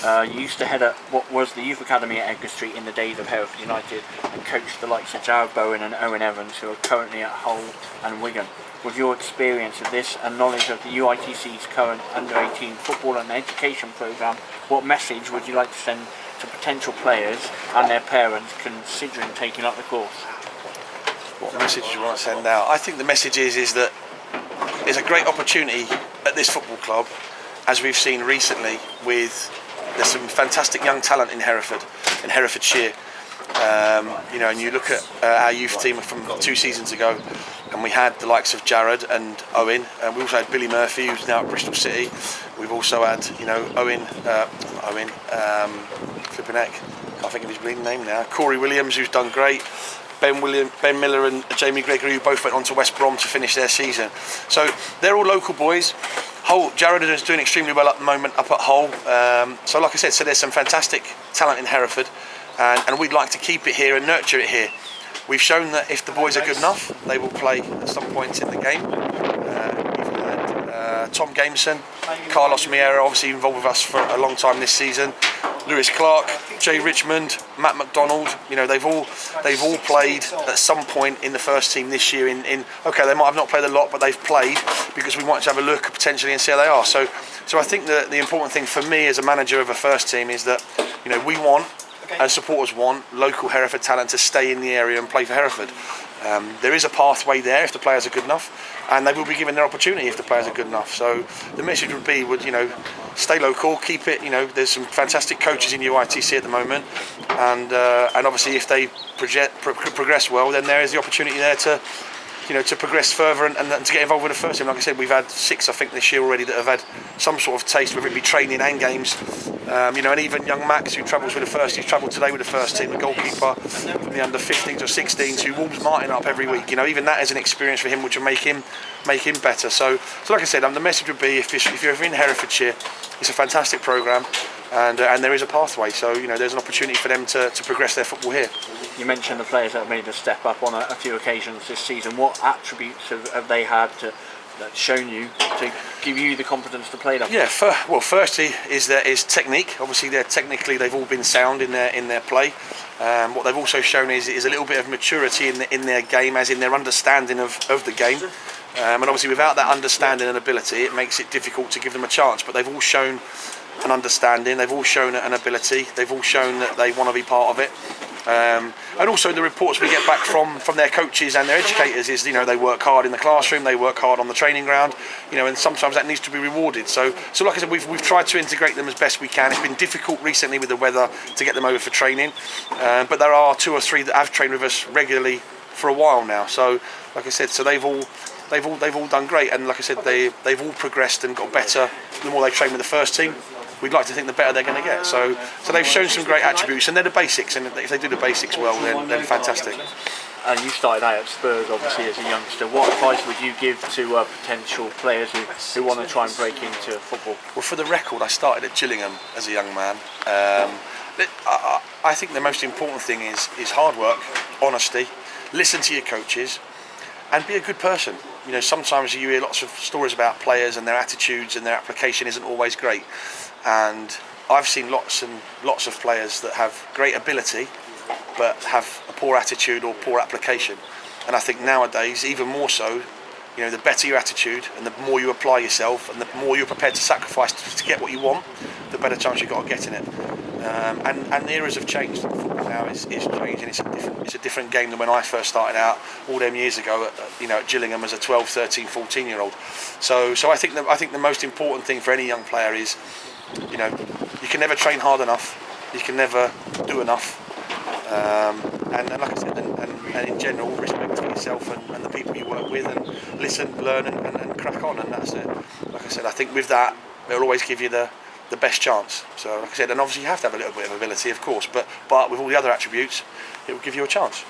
You used to head up what was the youth academy at Edgar Street in the days of Hereford United and coached the likes of Jared Bowen and Owen Evans, who are currently at Hull and Wigan. With your experience of this and knowledge of the UITC's current under-18 football and education programme, what message would you like to send to potential players and their parents considering taking up the course? What message do you want to send out? I think the message is that there's a great opportunity at this football club, as we've seen recently there's some fantastic young talent in Herefordshire. And you look at our youth team from 2 seasons ago, and we had the likes of Jared and Owen, and we also had Billy Murphy, who's now at Bristol City. We've also had, flipping heck, can't think of his bleeding name now. Corey Williams, who's done great. Ben Miller and Jamie Gregory, who both went on to West Brom to finish their season. So they're all local boys. Hull, Jared is doing extremely well at the moment up at Hull. So like I said, there's some fantastic talent in Hereford, and we'd like to keep it here and nurture it here. We've shown that if the boys are good enough, they will play at some point in the game. We've had Tom Gameson, Carlos Miera, obviously involved with us for a long time this season. Lewis Clark, Jay Richmond, Matt McDonald. They've all played at some point in the first team this year. Okay, they might have not played a lot, but they've played because we want to have a look potentially and see how they are. So I think that the important thing for me as a manager of a first team is that we want, and supporters want, local Hereford talent to stay in the area and play for Hereford. There is a pathway there if the players are good enough, and they will be given their opportunity if the players are good enough. So the message would be, stay local, keep it. There's some fantastic coaches in UITC at the moment, and obviously if they progress well, then there is the opportunity there to progress further and to get involved with the first team. Like I said, we've had 6, I think, this year already that have had some sort of taste, whether it be training and games. And even young Max, who travels with the first, he's travelled today with the first team, the goalkeeper from the under 15s or 16s, who warms Martin up every week. Even that is an experience for him, which will make him better. So like I said, the message would be, if you're in Herefordshire, it's a fantastic programme, and there is a pathway. So there's an opportunity for them to progress their football here. You mentioned the players that have made a step up on a few occasions this season. What attributes have they had that's shown you to give you the confidence to play them? Yeah, firstly is technique. Obviously, they've all been sound in their play. What they've also shown is a little bit of maturity in their game, as in their understanding of the game. And obviously, without that understanding and ability, it makes it difficult to give them a chance. But they've all shown an understanding. They've all shown an ability. They've all shown that they want to be part of it. And also the reports we get back from their coaches and their educators is they work hard in the classroom, they work hard on the training ground, and sometimes that needs to be rewarded. So like I said, we've tried to integrate them as best we can. It's been difficult recently with the weather to get them over for training, but there are 2 or 3 that have trained with us regularly for a while now. So like I said, they've all done great, and like I said, they've all progressed and got better the more they train with the first team. We'd like to think the better they're going to get. So they've shown some great attributes, and they're the basics. And if they do the basics well, then fantastic. And you started out at Spurs, obviously, as a youngster. What advice would you give to potential players who want to try and break into football? Well, for the record, I started at Gillingham as a young man. I think the most important thing is hard work, honesty, listen to your coaches, and be a good person. Sometimes you hear lots of stories about players and their attitudes, and their application isn't always great. And I've seen lots and lots of players that have great ability but have a poor attitude or poor application. And I think nowadays, even more so, the better your attitude and the more you apply yourself and the more you're prepared to sacrifice to get what you want, the better chance you've got of getting it. And the eras have changed. Football now is changing. It's a different game than when I first started out all them years ago at Gillingham as a 12, 13, 14-year-old. So I think the most important thing for any young player is, you can never train hard enough, you can never do enough, and like I said, and in general, respect for yourself and the people you work with, and listen, learn, and crack on, and that's it. Like I said, I think with that, it'll always give you the best chance. So like I said, and obviously you have to have a little bit of ability, of course, but with all the other attributes, it will give you a chance.